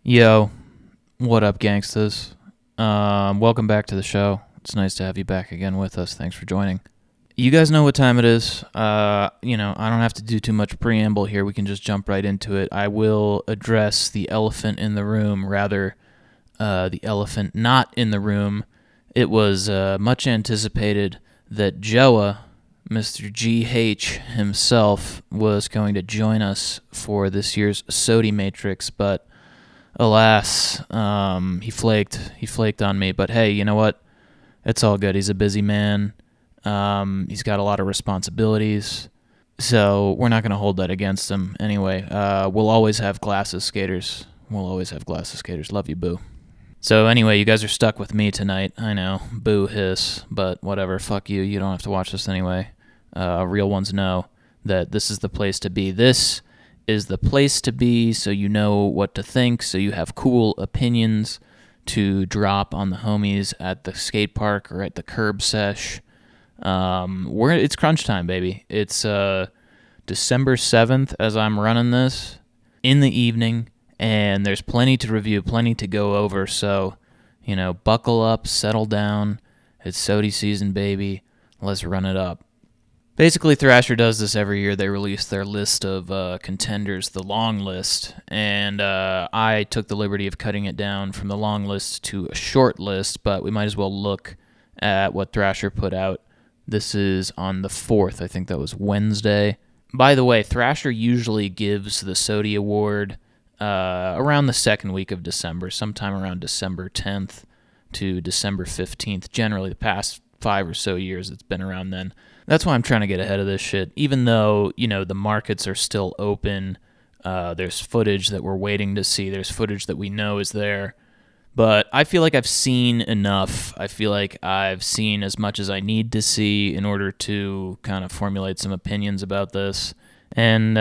Yo, what up, gangsters? Welcome back to the show. It's nice to have you back again with us. Thanks for joining. You guys know what time it is. I don't have to do too much preamble here. We can just jump right into it. I will address the elephant in the room, rather, the elephant not in the room. It was much anticipated that Joa, Mr. GH himself, was going to join us for this year's SOTY Matrix, but alas, he flaked. He flaked on me. But hey, you know what? It's all good. He's a busy man. He's got a lot of responsibilities. So we're not going to hold that against him. Anyway, we'll always have glasses skaters. We'll always have glasses skaters. Love you, boo. So anyway, you guys are stuck with me tonight. I know. Boo hiss. But whatever. Fuck you. You don't have to watch this anyway. Real ones know that this is the place to be. This is the place to be, so you know what to think, so you have cool opinions to drop on the homies at the skate park or at the curb sesh. It's crunch time, baby. It's December 7th as I'm running this in the evening, and there's plenty to review, plenty to go over, so, buckle up, settle down. It's SOTY season, baby. Let's run it up. Basically, Thrasher does this every year. They release their list of contenders, the long list, and I took the liberty of cutting it down from the long list to a short list, but we might as well look at what Thrasher put out. This is on the 4th. I think that was Wednesday. By the way, Thrasher usually gives the SOTY Award around the second week of December, sometime around December 10th to December 15th. Generally, the past 5 or so years, it's been around then. That's why I'm trying to get ahead of this shit. Even though, the markets are still open, there's footage that we're waiting to see. There's footage that we know is there. But I feel like I've seen enough. I feel like I've seen as much as I need to see in order to kind of formulate some opinions about this. And,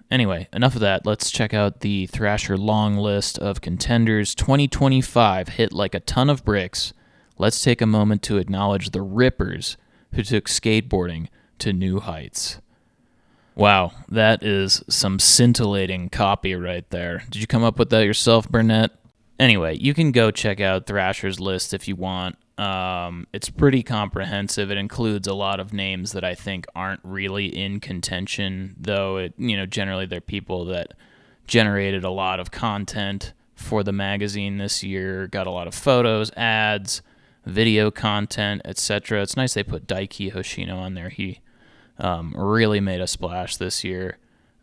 anyway, enough of that. Let's check out the Thrasher long list of contenders 2025 hit like a ton of bricks. Let's take a moment to acknowledge the rippers who took skateboarding to new heights. Wow, that is some scintillating copy right there. Did you come up with that yourself, Burnett? Anyway, you can go check out Thrasher's list if you want. It's pretty comprehensive. It includes a lot of names that I think aren't really in contention, though generally they're people that generated a lot of content for the magazine this year, got a lot of photos, ads, video content, etc. It's nice they put Daiki Hoshino on there. He really made a splash this year.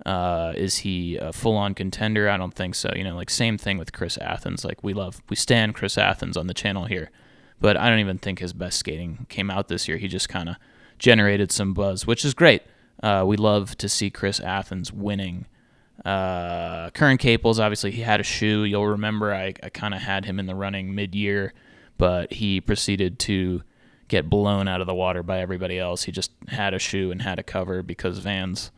Is he a full-on contender? I don't think so. Same thing with Chris Athens. We stan Chris Athens on the channel here, but I don't even think his best skating came out this year. He just kind of generated some buzz, which is great. We love to see Chris Athens winning. Current Caples, obviously, he had a shoe. You'll remember I kind of had him in the running mid-year, but he proceeded to get blown out of the water by everybody else. He just had a shoe and had a cover because Vans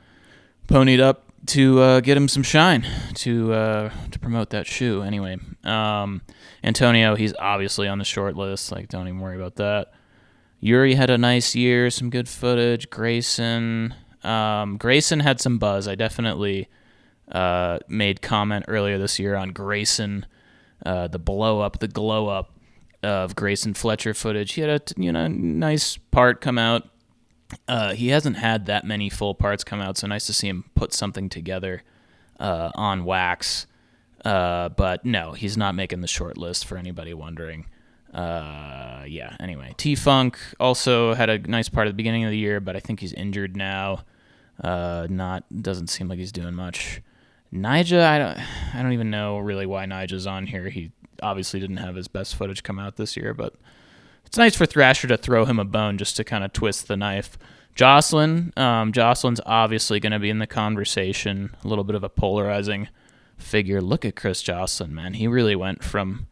ponied up to get him some shine to promote that shoe. Anyway, Antonio, he's obviously on the short list. Don't even worry about that. Yuri had a nice year, some good footage. Grayson had some buzz. I definitely made comment earlier this year on Grayson, the glow up of Grayson Fletcher footage. He had a nice part come out. He hasn't had that many full parts come out, so nice to see him put something together on wax. But no, he's not making the short list for anybody wondering. Anyway, T-Funk also had a nice part at the beginning of the year, but I think he's injured now. Doesn't seem like he's doing much. Nyjah, I don't even know really why Nyjah's on here. He obviously didn't have his best footage come out this year, but it's nice for Thrasher to throw him a bone just to kind of twist the knife. Jocelyn's obviously going to be in the conversation, a little bit of a polarizing figure. Look at Chris Jocelyn, man. He really went from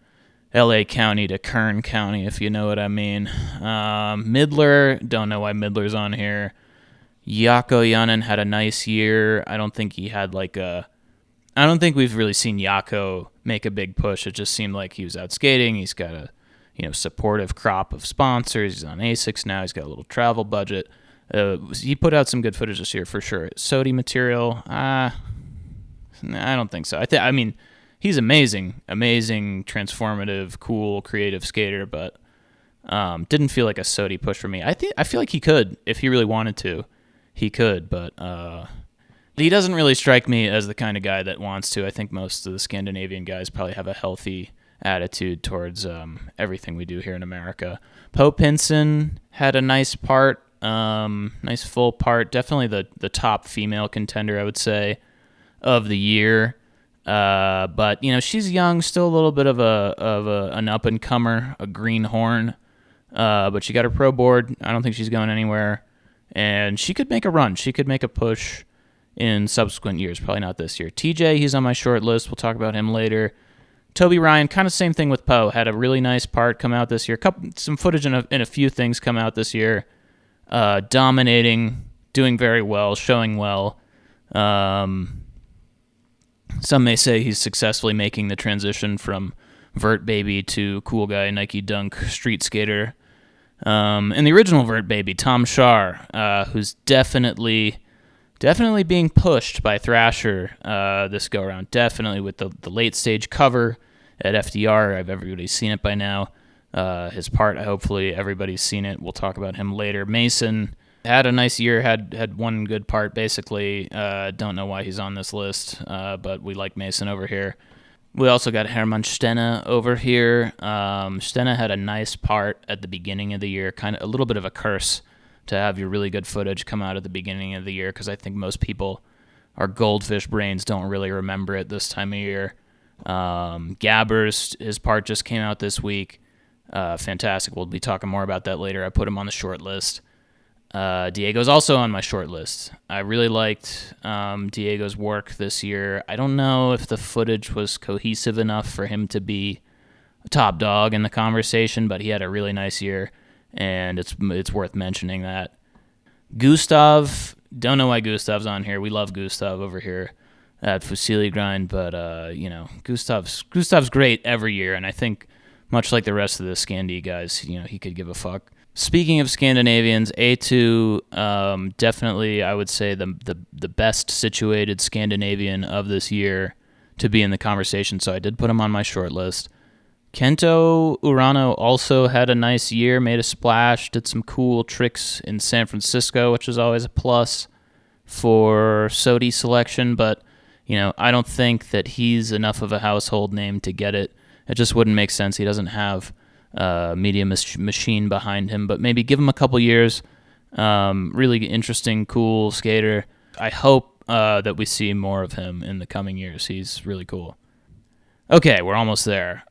LA County to Kern County, if you know what I mean. Midler, don't know why Midler's on here. Jaakko Jannen had a nice year. I don't think we've really seen Jaakko make a big push. It just seemed like he was out skating. He's got a supportive crop of sponsors. He's on ASICS now. He's got a little travel budget. He put out some good footage this year for sure. SOTY material, I don't think so. I mean, he's amazing, transformative, cool, creative skater, but didn't feel like a SOTY push for me. I feel like he could, if he really wanted to, he could, but he doesn't really strike me as the kind of guy that wants to. I think most of the Scandinavian guys probably have a healthy attitude towards everything we do here in America. Poe Pinson had a nice part, nice full part. Definitely the top female contender, I would say, of the year. But she's young, still a little bit of an up and comer, a greenhorn. But she got her pro board. I don't think she's going anywhere, and she could make a run. She could make a push in subsequent years. Probably not this year. TJ, he's on my short list. We'll talk about him later. Toby Ryan, kind of same thing with Poe. Had a really nice part come out this year. Some footage in a few things come out this year. Dominating, doing very well, showing well. Some may say he's successfully making the transition from vert baby to cool guy Nike Dunk street skater. And the original vert baby, Tom Schaar, who's definitely being pushed by Thrasher this go around. Definitely with the late stage cover at FDR. Everybody's seen it by now. His part, hopefully everybody's seen it. We'll talk about him later. Mason had a nice year, had one good part, basically. Don't know why he's on this list, but we like Mason over here. We also got Hermann Stenne over here. Stenne had a nice part at the beginning of the year, kind of a little bit of a curse to have your really good footage come out at the beginning of the year, because I think most people, our goldfish brains, don't really remember it this time of year. Gabbers, his part just came out this week. Fantastic. We'll be talking more about that later. I put him on the short list. Diego's also on my short list. I really liked Diego's work this year. I don't know if the footage was cohesive enough for him to be a top dog in the conversation, but he had a really nice year, and it's worth mentioning that. Gustav, don't know why Gustav's on here. We love Gustav over here at Fusilli Grind, but Gustav's great every year, and I think much like the rest of the Scandi guys, he could give a fuck. Speaking of Scandinavians, A2, definitely I would say the best situated Scandinavian of this year to be in the conversation, so I did put him on my short list. Kento Urano also had a nice year, made a splash, did some cool tricks in San Francisco, which is always a plus for SOTY selection, but I don't think that he's enough of a household name to get it. It just wouldn't make sense. He doesn't have media machine behind him, but maybe give him a couple years. Really interesting, cool skater. I hope that we see more of him in the coming years. He's really cool. Okay, we're almost there.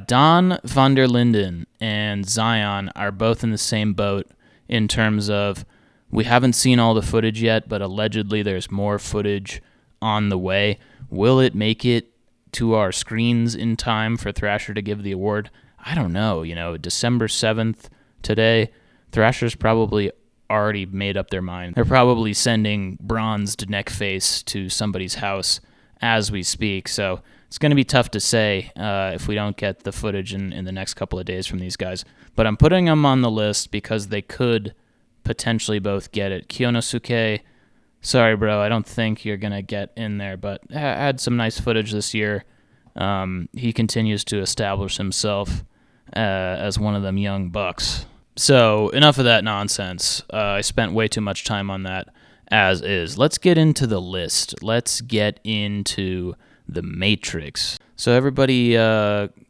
Don van der Linden and Zion are both in the same boat in terms of we haven't seen all the footage yet, but allegedly there's more footage on the way. Will it make it to our screens in time for Thrasher to give the award? I don't know. December 7th today, Thrasher's probably already made up their mind. They're probably sending bronzed neck face to somebody's house as we speak, so it's going to be tough to say if we don't get the footage in the next couple of days from these guys. But I'm putting them on the list because they could potentially both get it. Kionosuke, sorry, bro, I don't think you're going to get in there, but had some nice footage this year. He continues to establish himself as one of them young bucks. So enough of that nonsense. I spent way too much time on that as is. Let's get into the list. Let's get into the Matrix. So everybody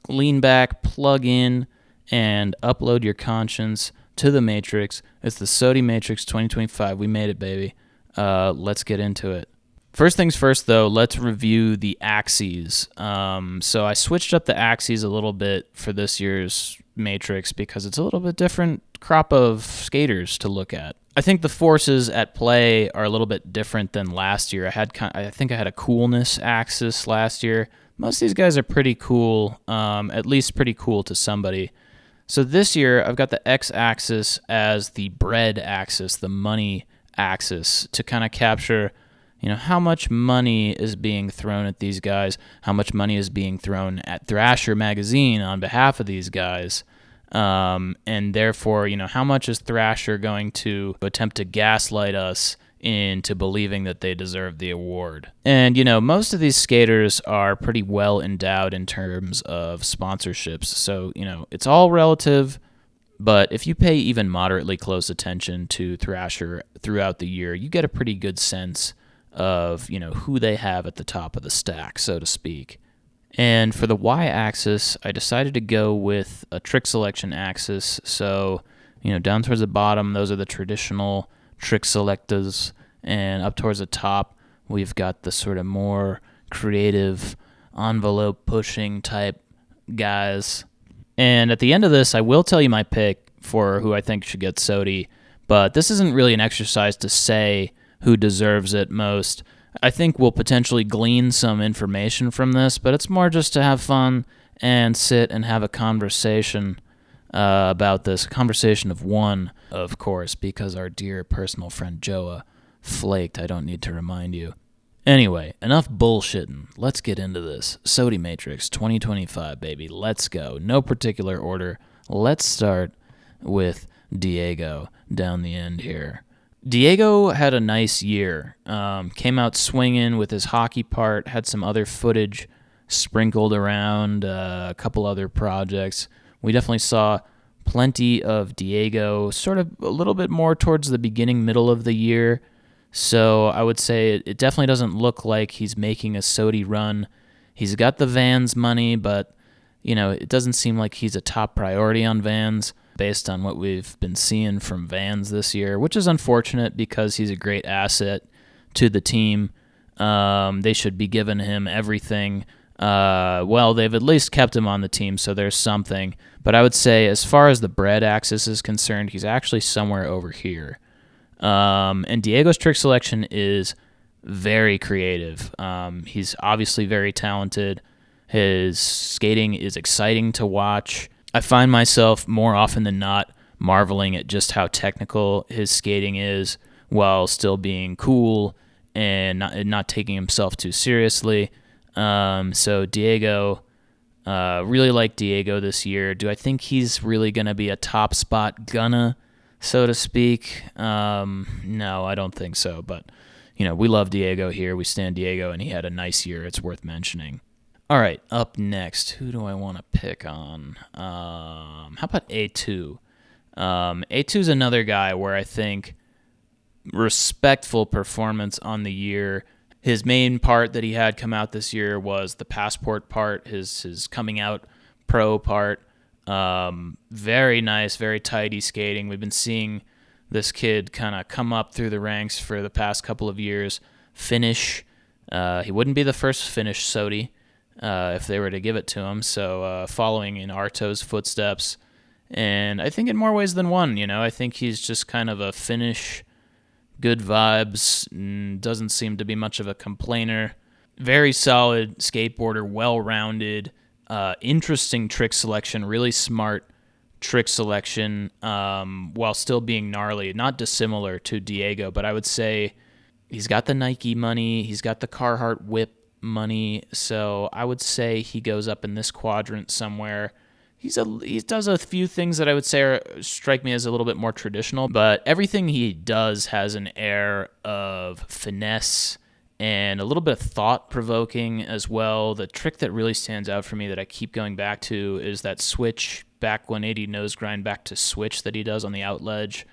lean back, plug in, and upload your conscience to the Matrix. It's the SOTY Matrix 2025. We made it, baby. Let's get into it. First things first, though, let's review the axes. So I switched up the axes a little bit for this year's Matrix because it's a little bit different crop of skaters to look at. I think the forces at play are a little bit different than last year. I think I had a coolness axis last year. most of these guys are pretty cool, at least pretty cool to somebody. So this year, I've got the x-axis as the bread axis, the money axis, to kind of capture, how much money is being thrown at these guys, how much money is being thrown at Thrasher Magazine on behalf of these guys, and therefore, how much is Thrasher going to attempt to gaslight us into believing that they deserve the award. And, most of these skaters are pretty well endowed in terms of sponsorships. So, it's all relative, but if you pay even moderately close attention to Thrasher throughout the year, you get a pretty good sense of, who they have at the top of the stack, so to speak. And for the y-axis, I decided to go with a trick selection axis. So, down towards the bottom, those are the traditional trick selectors, and up towards the top, we've got the sort of more creative, envelope-pushing type guys. And at the end of this, I will tell you my pick for who I think should get SOTY, but this isn't really an exercise to say who deserves it most. I think we'll potentially glean some information from this, but it's more just to have fun and sit and have a conversation about this. A conversation of one, of course, because our dear personal friend Joa flaked. I don't need to remind you. Anyway, enough bullshitting. Let's get into this. SOTY Matrix 2025, baby. Let's go. No particular order. Let's start with Diego down the end here. Diego had a nice year. Came out swinging with his hockey part, had some other footage sprinkled around, a couple other projects. We definitely saw plenty of Diego, sort of a little bit more towards the beginning, middle of the year. So I would say it definitely doesn't look like he's making a SOTY run. He's got the Vans money, but, it doesn't seem like he's a top priority on Vans based on what we've been seeing from Vans this year, which is unfortunate because he's a great asset to the team. They should be giving him everything. They've at least kept him on the team, so there's something. But I would say as far as the bread axis is concerned, he's actually somewhere over here. And Diego's trick selection is very creative. He's obviously very talented. His skating is exciting to watch. I find myself more often than not marveling at just how technical his skating is while still being cool and not taking himself too seriously. So Diego, really like Diego this year. Do I think he's really going to be a top spot gunna, so to speak? No, I don't think so. But, we love Diego here. We stand Diego, and he had a nice year. It's worth mentioning. All right, up next, who do I want to pick on? How about A2? A2 is another guy where I think respectful performance on the year. His main part that he had come out this year was the passport part, his coming out pro part. Very nice, very tidy skating. We've been seeing this kid kind of come up through the ranks for the past couple of years. Finish. He wouldn't be the first Finnish SOTY if they were to give it to him. So following in Arto's footsteps. And I think in more ways than one, I think he's just kind of a Finnish, good vibes, doesn't seem to be much of a complainer. Very solid skateboarder, well-rounded, interesting trick selection, really smart trick selection, while still being gnarly. Not dissimilar to Diego, but I would say he's got the Nike money, he's got the Carhartt whip money, so I would say he goes up in this quadrant somewhere. He does a few things that I would say strike me as a little bit more traditional, but everything he does has an air of finesse and a little bit of thought-provoking as well. The trick that really stands out for me that I keep going back to is that switch, back 180 nose grind back to switch that he does on the out ledge.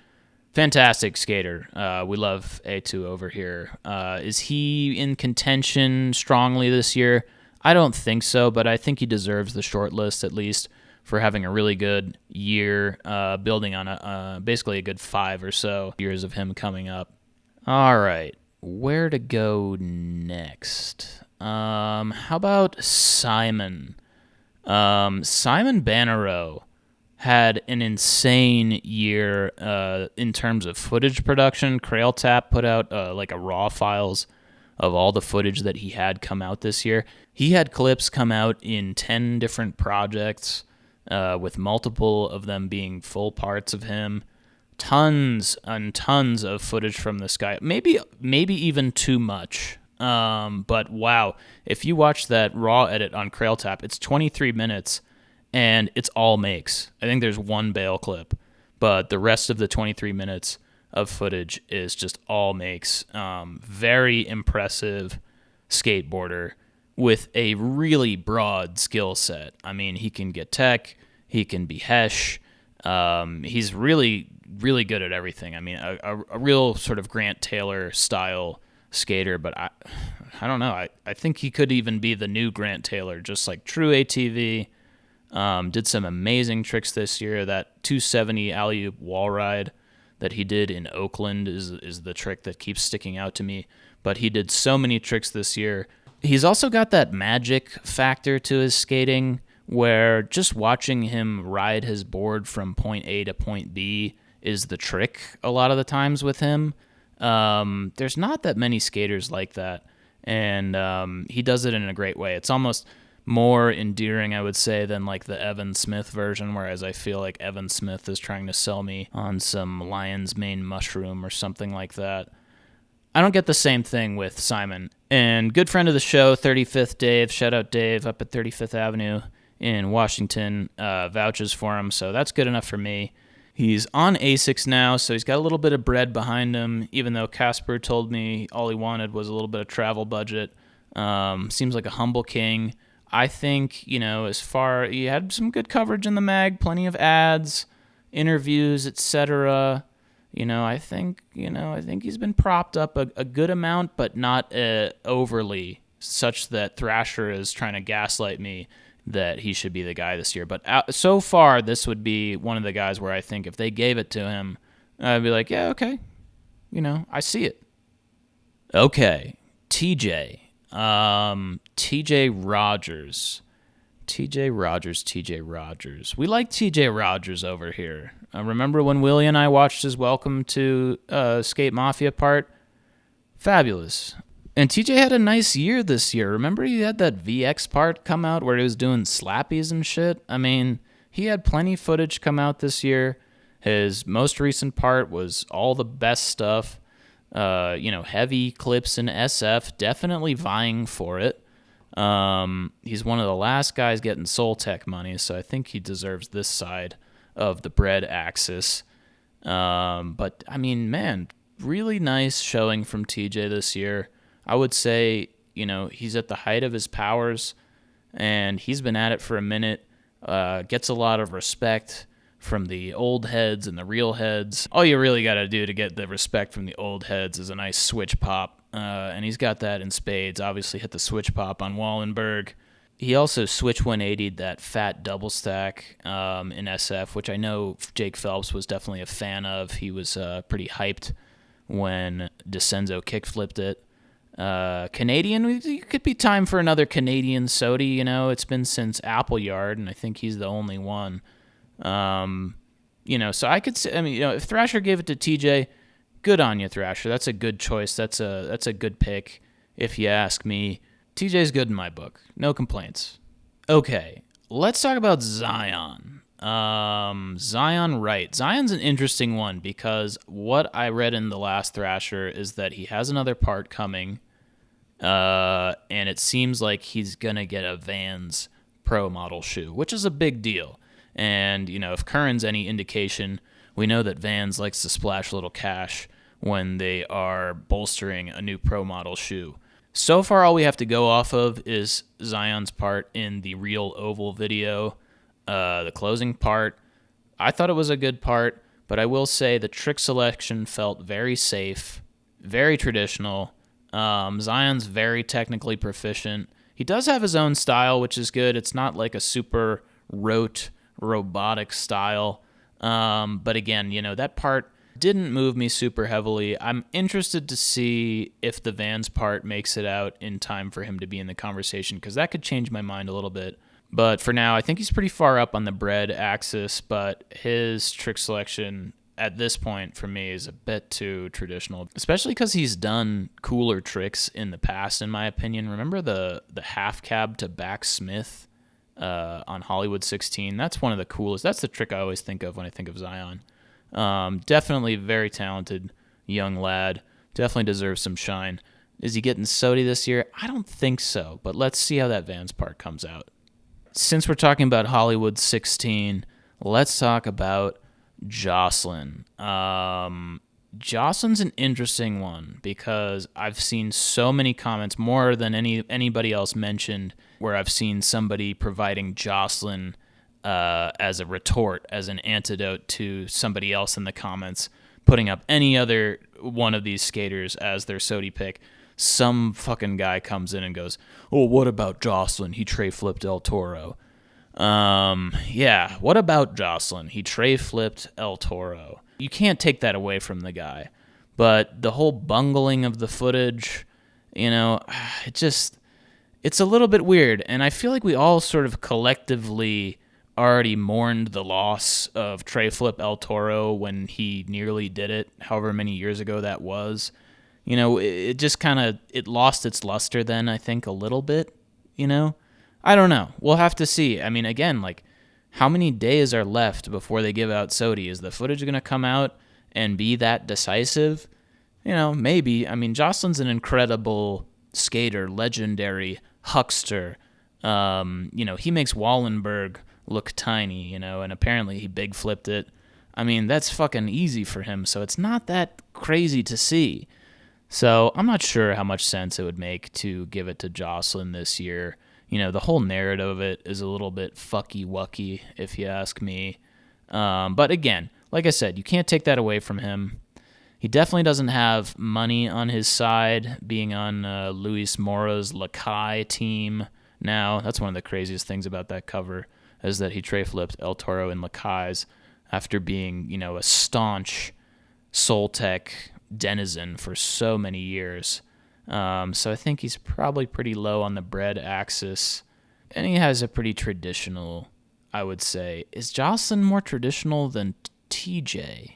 Fantastic skater. We love A2 over here. Is he in contention strongly this year? I don't think so, but I think he deserves the short list at least for having a really good year, building on basically a good 5 or so years of him coming up. All right, where to go next? How about Simon? Simon Bannereau had an insane year in terms of footage production. Crailtap put out like a raw files of all the footage that he had come out this year. He had clips come out in 10 different projects, with multiple of them being full parts of him. Tons and tons of footage from this guy. Maybe even too much. But wow, if you watch that raw edit on Crailtap, it's 23 minutes, and it's all makes. I think there's one bail clip, but the rest of the 23 minutes of footage is just all makes. Very impressive skateboarder with a really broad skill set. I mean, he can get tech, he can be hesh. He's really, really good at everything. I mean, a real sort of Grant Taylor style skater, but I don't know. I think he could even be the new Grant Taylor, just like true ATV. Did some amazing tricks this year. That 270 alley-oop wall ride that he did in Oakland is the trick that keeps sticking out to me. But he did so many tricks this year. He's also got that magic factor to his skating where just watching him ride his board from point A to point B is the trick a lot of the times with him. There's not that many skaters like that, and he does it in a great way. It's almost more endearing, I would say, than like the Evan Smith version, whereas I feel like Evan Smith is trying to sell me on some lion's mane mushroom or something like that. I don't get the same thing with Simon. And good friend of the show, 35th Dave, shout out Dave up at 35th Avenue in Washington, vouches for him, so that's good enough for me. He's on ASICs now, so he's got a little bit of bread behind him, even though Casper told me all he wanted was a little bit of travel budget. Seems like a humble king. I think, he had some good coverage in the mag, plenty of ads, interviews, etc. I think he's been propped up a good amount, but not overly, such that Thrasher is trying to gaslight me that he should be the guy this year. But so far, this would be one of the guys where I think if they gave it to him, I'd be like, yeah, okay. I see it. Okay, TJ. TJ Rogers. We like TJ Rogers over here. Remember when Willie and I watched his Welcome to Skate Mafia part? Fabulous. And TJ had a nice year this year. Remember he had that VX part come out where he was doing slappies and shit? I mean, he had plenty of footage come out this year. His most recent part was all the best stuff. Heavy clips in SF, definitely vying for it. He's one of the last guys getting Soul Tech money, so I think he deserves this side of the bread axis. But, I mean, man, really nice showing from TJ this year. I would say, he's at the height of his powers, and he's been at it for a minute, gets a lot of respect from the old heads and the real heads. All you really got to do to get the respect from the old heads is a nice switch pop, and he's got that in spades. Obviously hit the switch pop on Wallenberg. He also switch 180'd that fat double stack in SF, which I know Jake Phelps was definitely a fan of. He was pretty hyped when DeCenzo kickflipped it. Canadian, it could be time for another Canadian SOTY. It's been since Appleyard, and I think he's the only one. So I could say, if Thrasher gave it to TJ, good on you, Thrasher. That's a good choice. That's a good pick, if you ask me. TJ's good in my book. No complaints. Okay, let's talk about Zion. Zion Wright. Zion's an interesting one because what I read in the last Thrasher is that he has another part coming, and it seems like he's going to get a Vans Pro model shoe, which is a big deal. And, if Curran's any indication, we know that Vans likes to splash a little cash when they are bolstering a new Pro model shoe. So far, all we have to go off of is Zion's part in the Real Oval video. The closing part, I thought it was a good part, but I will say the trick selection felt very safe, very traditional. Zion's very technically proficient. He does have his own style, which is good. It's not like a super rote, robotic style. But again, that part didn't move me super heavily. I'm interested to see if the Vans part makes it out in time for him to be in the conversation, because that could change my mind a little bit. But for now, I think he's pretty far up on the bread axis, but his trick selection at this point for me is a bit too traditional, especially because he's done cooler tricks in the past, in my opinion. Remember the half cab to back Smith on Hollywood 16? That's one of the coolest. That's the trick I always think of when I think of Zion. Definitely very talented young lad. Definitely deserves some shine. Is he getting SOTY this year? I don't think so, but let's see how that Vans part comes out. Since we're talking about Hollywood 16, let's talk about Jocelyn. Jocelyn's an interesting one because I've seen so many comments, more than anybody else mentioned, where I've seen somebody providing Jocelyn as a retort, as an antidote to somebody else in the comments, putting up any other one of these skaters as their SOTY pick. Some fucking guy comes in and goes, "Oh, what about Jocelyn? He tray flipped El Toro." Yeah, what about Jocelyn? He tray flipped El Toro. You can't take that away from the guy. But the whole bungling of the footage, it's a little bit weird. And I feel like we all sort of collectively already mourned the loss of tray flip El Toro when he nearly did it, however many years ago that was. It just kind of, it lost its luster then, I think, a little bit, I don't know. We'll have to see. I mean, again, how many days are left before they give out SOTY? Is the footage going to come out and be that decisive? Maybe. I mean, Jocelyn's an incredible skater, legendary huckster. He makes Wallenberg look tiny, and apparently he big flipped it. I mean, that's fucking easy for him, so it's not that crazy to see. So I'm not sure how much sense it would make to give it to Jocelyn this year. The whole narrative of it is a little bit fucky-wucky, if you ask me. But again, like I said, you can't take that away from him. He definitely doesn't have money on his side, being on Luis Mora's Lakai team now. That's one of the craziest things about that cover, is that he tray flipped El Toro in Lakai's after being, a staunch Soltec denizen for so many years. So I think he's probably pretty low on the bread axis. And he has a pretty traditional, I would say. Is Jocelyn more traditional than TJ?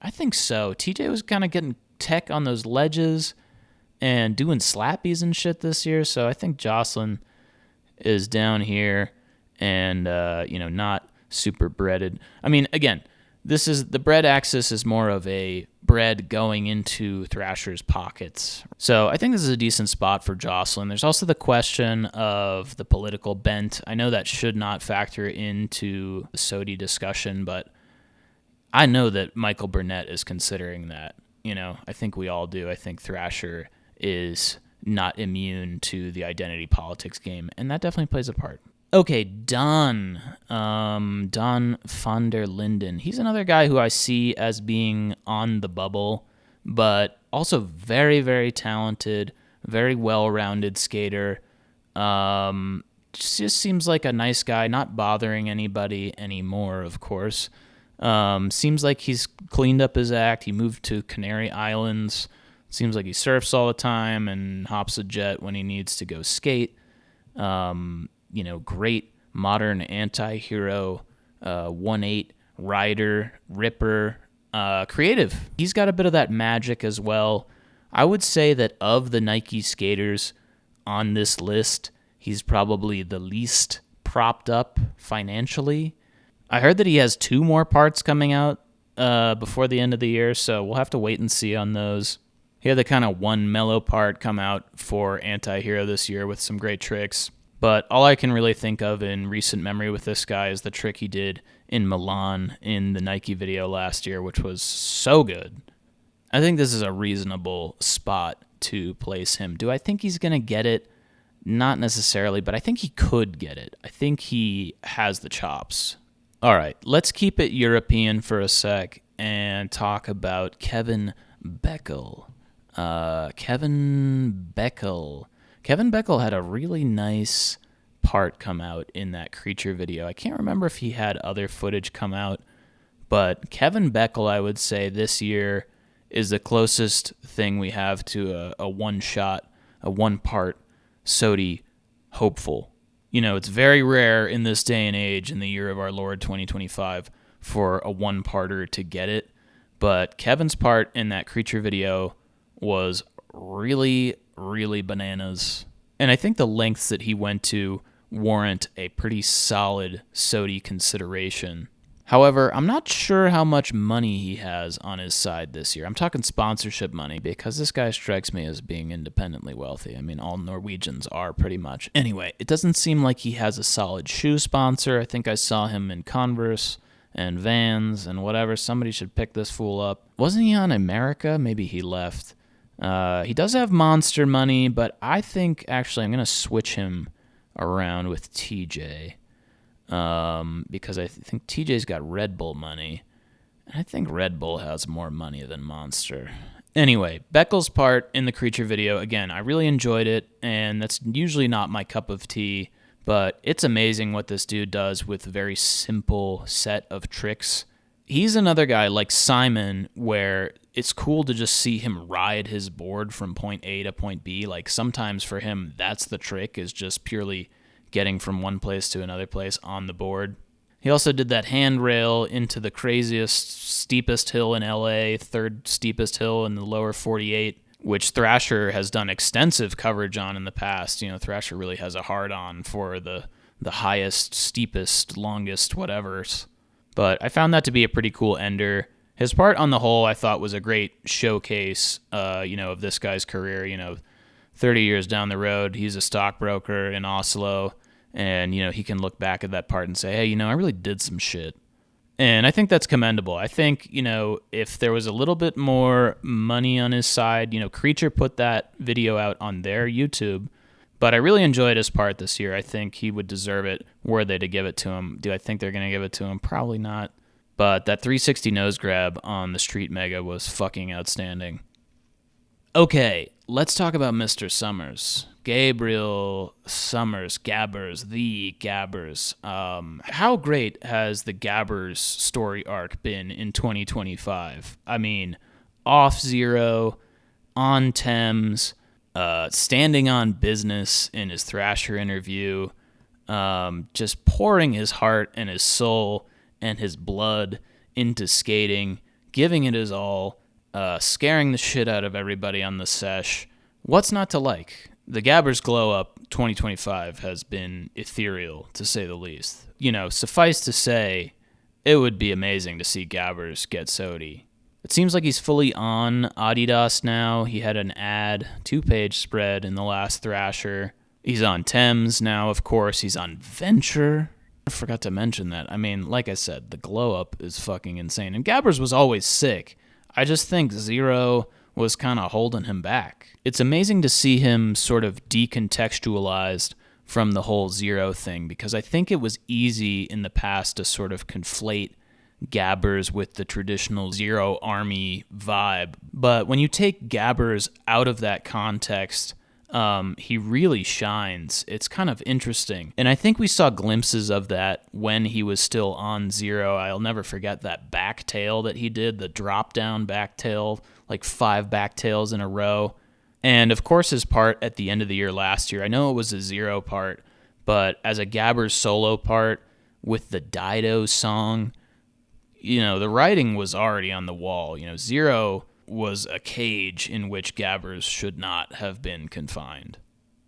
I think so. TJ was kind of getting tech on those ledges and doing slappies and shit this year. So I think Jocelyn is down here and, not super breaded. I mean, again, the bread axis is more of a bread going into Thrasher's pockets. So I think this is a decent spot for Jocelyn. There's also the question of the political bent. I know that should not factor into the SOTY discussion, but I know that Michael Burnett is considering that. I think we all do. I think Thrasher is not immune to the identity politics game, and that definitely plays a part. Okay, Don van der Linden. He's another guy who I see as being on the bubble, but also very, very talented, very well-rounded skater. Just seems like a nice guy, not bothering anybody anymore, of course. Seems like he's cleaned up his act. He moved to Canary Islands. Seems like he surfs all the time and hops a jet when he needs to go skate. Great modern anti-hero, 1/8 rider, ripper, creative. He's got a bit of that magic as well. I would say that of the Nike skaters on this list, he's probably the least propped up financially. I heard that he has 2 more parts coming out before the end of the year, so we'll have to wait and see on those. He had the kind of one mellow part come out for Anti-Hero this year with some great tricks. But all I can really think of in recent memory with this guy is the trick he did in Milan in the Nike video last year, which was so good. I think this is a reasonable spot to place him. Do I think he's going to get it? Not necessarily, but I think he could get it. I think he has the chops. All right, let's keep it European for a sec and talk about Kevin Beckel. Kevin Beckel had a really nice part come out in that Creature video. I can't remember if he had other footage come out, but Kevin Beckel, I would say this year, is the closest thing we have to a one-shot, a one-part SOTY hopeful. It's very rare in this day and age, in the year of our Lord 2025, for a one-parter to get it. But Kevin's part in that creature video was really, really bananas. And I think the lengths that he went to warrant a pretty solid SOTY consideration. However, I'm not sure how much money he has on his side this year. I'm talking sponsorship money, because this guy strikes me as being independently wealthy. I mean, all Norwegians are pretty much. Anyway, it doesn't seem like he has a solid shoe sponsor. I think I saw him in Converse and Vans and whatever. Somebody should pick this fool up. Wasn't he on America? Maybe he left. He does have Monster money, but I think actually I'm going to switch him around with TJ. Because I think TJ's got Red Bull money, and I think Red Bull has more money than Monster. Anyway, Beckel's part in the creature video, again, I really enjoyed it, and that's usually not my cup of tea, but it's amazing what this dude does with a very simple set of tricks. He's another guy like Simon, where it's cool to just see him ride his board from point A to point B. Like, sometimes for him, that's the trick, is just purely getting from one place to another place on the board. He also did that handrail into the craziest, steepest hill in LA, third steepest hill in the lower 48, which Thrasher has done extensive coverage on in the past. You know, Thrasher really has a hard-on for the highest, steepest, longest whatevers. But I found that to be a pretty cool ender. His part on the whole I thought was a great showcase, of this guy's career. 30 years down the road, he's a stockbroker in Oslo, and, he can look back at that part and say, hey, I really did some shit. And I think that's commendable. I think, if there was a little bit more money on his side, Creature put that video out on their YouTube, but I really enjoyed his part this year. I think he would deserve it were they to give it to him. Do I think they're going to give it to him? Probably not. But that 360 nose grab on the Street Mega was fucking outstanding. Okay, let's talk about Mr. Summers. Gabriel Summers, Gabbers, the Gabbers. How great has the Gabbers story arc been in 2025? I mean, off Zero, on Thames, standing on business in his Thrasher interview, just pouring his heart and his soul and his blood into skating, giving it his all, scaring the shit out of everybody on the sesh. What's not to like? The Gabbers glow up 2025 has been ethereal, to say the least. Suffice to say, it would be amazing to see Gabbers get SOTY. It seems like he's fully on Adidas now. He had an ad, 2-page spread in the last Thrasher. He's on Thames now, of course. He's on Venture. I forgot to mention that. I mean, like I said, the glow up is fucking insane. And Gabbers was always sick. I just think Zero was kind of holding him back. It's amazing to see him sort of decontextualized from the whole Zero thing, because I think it was easy in the past to sort of conflate Gabbers with the traditional Zero Army vibe. But when you take Gabbers out of that context, he really shines. It's kind of interesting. And I think we saw glimpses of that when he was still on Zero. I'll never forget that back tail that he did, the drop down back tail, like 5 back tails in a row. And of course his part at the end of the year last year, I know it was a Zero part, but as a Gabbers solo part with the Dido song, the writing was already on the wall. Zero was a cage in which Gabbers should not have been confined.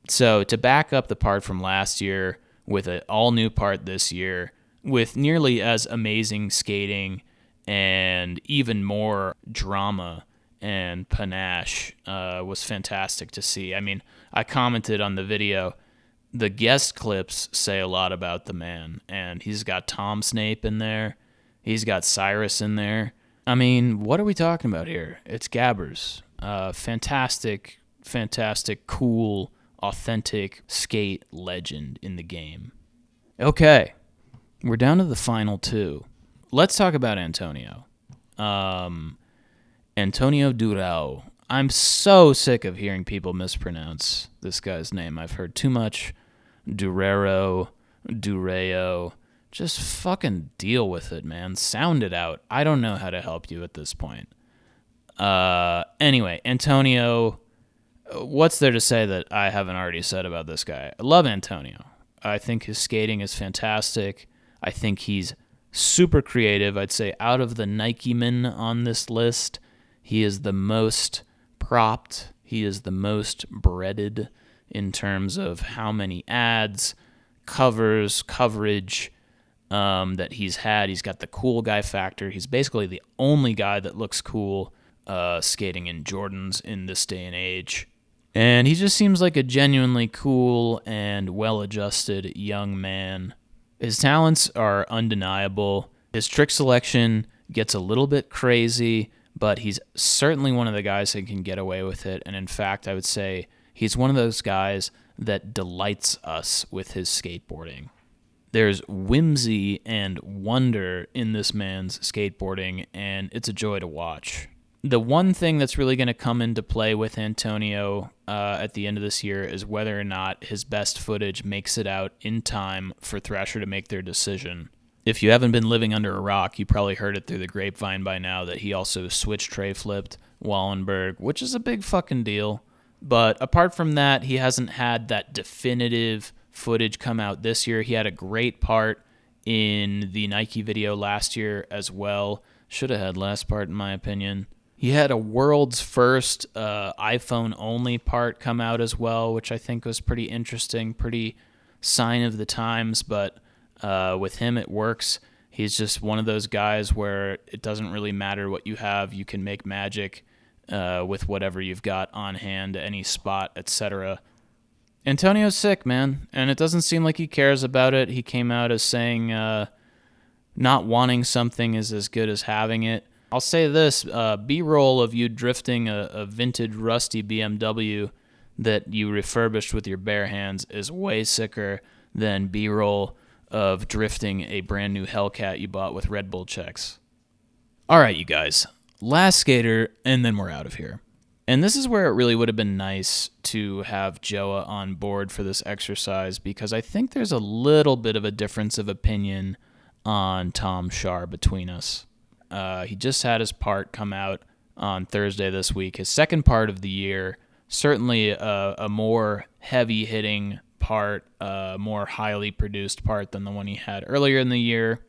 So to back up the part from last year with an all-new part this year, with nearly as amazing skating and even more drama and panache, was fantastic to see. I mean, I commented on the video, the guest clips say a lot about the man, and he's got Tom Snape in there, he's got Cyrus in there. I mean, what are we talking about here? It's Gabbers. Fantastic, cool, authentic skate legend in the game. Okay, we're down to the final 2. Let's talk about Antonio. Antonio Durao. I'm so sick of hearing people mispronounce this guy's name. I've heard too much Durero, Dureo. Just fucking deal with it, man. Sound it out. I don't know how to help you at this point. Anyway, Antonio, what's there to say that I haven't already said about this guy? I love Antonio. I think his skating is fantastic. I think he's super creative. I'd say out of the Nike men on this list, he is the most propped. He is the most breaded in terms of how many ads, coverage that he's had. He's got the cool guy factor. He's basically the only guy that looks cool skating in Jordans in this day and age. And he just seems like a genuinely cool and well-adjusted young man. His talents are undeniable. His trick selection gets a little bit crazy, but he's certainly one of the guys that can get away with it. And in fact, I would say he's one of those guys that delights us with his skateboarding. There's whimsy and wonder in this man's skateboarding, and it's a joy to watch. The one thing that's really going to come into play with Antonio at the end of this year is whether or not his best footage makes it out in time for Thrasher to make their decision. If you haven't been living under a rock, you probably heard it through the grapevine by now that he also switch tray flipped Wallenberg, which is a big fucking deal. But apart from that, he hasn't had that definitive footage come out this year. He had a great part in the Nike video last year as well. Should have had last part in my opinion. He had a world's first iPhone-only part come out as well, which I think was pretty interesting, pretty sign of the times, but with him it works. He's just one of those guys where it doesn't really matter what you have. You can make magic with whatever you've got on hand, any spot, etc. Antonio's sick, man, and it doesn't seem like he cares about it. He came out as saying not wanting something is as good as having it. I'll say this, B-roll of you drifting a vintage rusty BMW that you refurbished with your bare hands is way sicker than B-roll of drifting a brand new Hellcat you bought with Red Bull checks. All right, you guys, last skater, and then we're out of here. And this is where it really would have been nice to have Joa on board for this exercise, because I think there's a little bit of a difference of opinion on Tom Shar between us. He just had his part come out on Thursday this week. His second part of the year, certainly a more heavy-hitting part, more highly produced part than the one he had earlier in the year.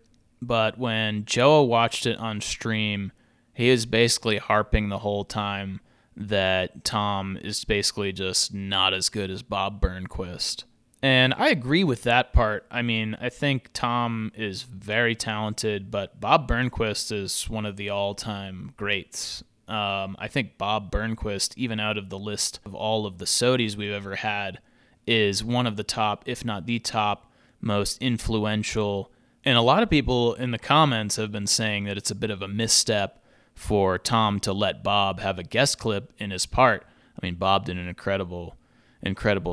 But when Joa watched it on stream, he was basically harping the whole time that Tom is basically just not as good as Bob Burnquist. And I agree with that part. I mean, I think Tom is very talented, but Bob Burnquist is one of the all-time greats. I think Bob Burnquist, even out of the list of all of the SOTYs we've ever had, is one of the top, if not the top, most influential. And a lot of people in the comments have been saying that it's a bit of a misstep for Tom to let Bob have a guest clip in his part. I mean, Bob did an incredible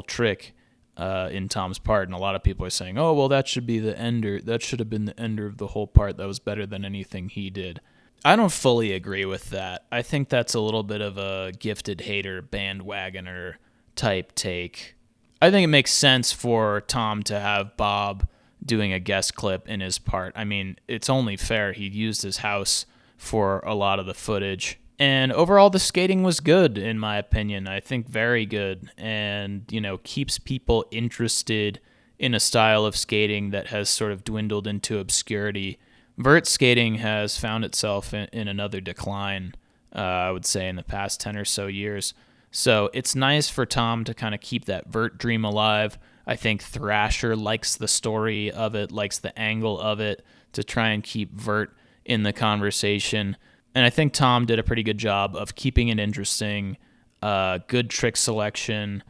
trick in Tom's part, and a lot of people are saying, oh, well, that should be the ender. That should have been the ender of the whole part. That was better than anything he did. I don't fully agree with that. I think that's a little bit of a gifted hater, bandwagoner type take. I think it makes sense for Tom to have Bob doing a guest clip in his part. I mean, it's only fair. He used his house for a lot of the footage. And overall, the skating was good, in my opinion. I think very good, and, keeps people interested in a style of skating that has sort of dwindled into obscurity. Vert skating has found itself in another decline, I would say, in the past 10 or so years. So it's nice for Tom to kind of keep that vert dream alive. I think Thrasher likes the story of it, likes the angle of it, to try and keep vert in the conversation. And I think Tom did a pretty good job of keeping it interesting, good trick selection,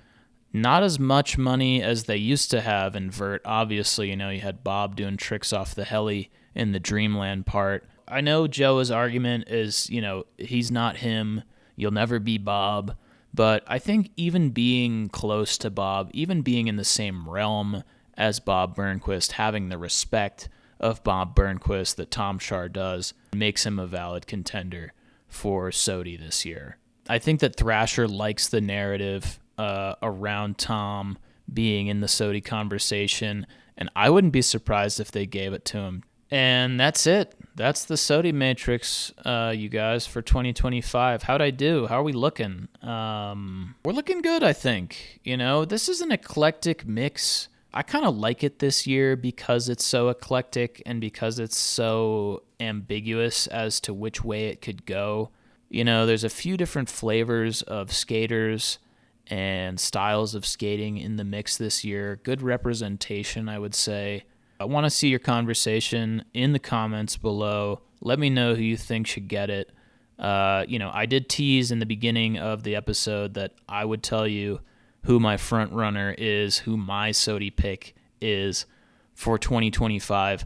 not as much money as they used to have in vert. Obviously, you had Bob doing tricks off the heli in the Dreamland part. I know Joa's argument is, he's not him, you'll never be Bob, but I think even being close to Bob, even being in the same realm as Bob Burnquist, having the respect of Bob Burnquist that Tom Shar does, makes him a valid contender for SOTY this year. I think that Thrasher likes the narrative around Tom being in the SOTY conversation, and I wouldn't be surprised if they gave it to him. And that's it. That's the SOTY Matrix, you guys, for 2025. How'd I do? How are we looking? We're looking good, I think. This is an eclectic mix I kind of like it this year because it's so eclectic and because it's so ambiguous as to which way it could go. You know, there's a few different flavors of skaters and styles of skating in the mix this year. Good representation, I would say. I want to see your conversation in the comments below. Let me know who you think should get it. I did tease in the beginning of the episode that I would tell you who my front runner is, who my SOTY pick is for 2025,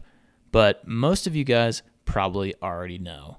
but most of you guys probably already know.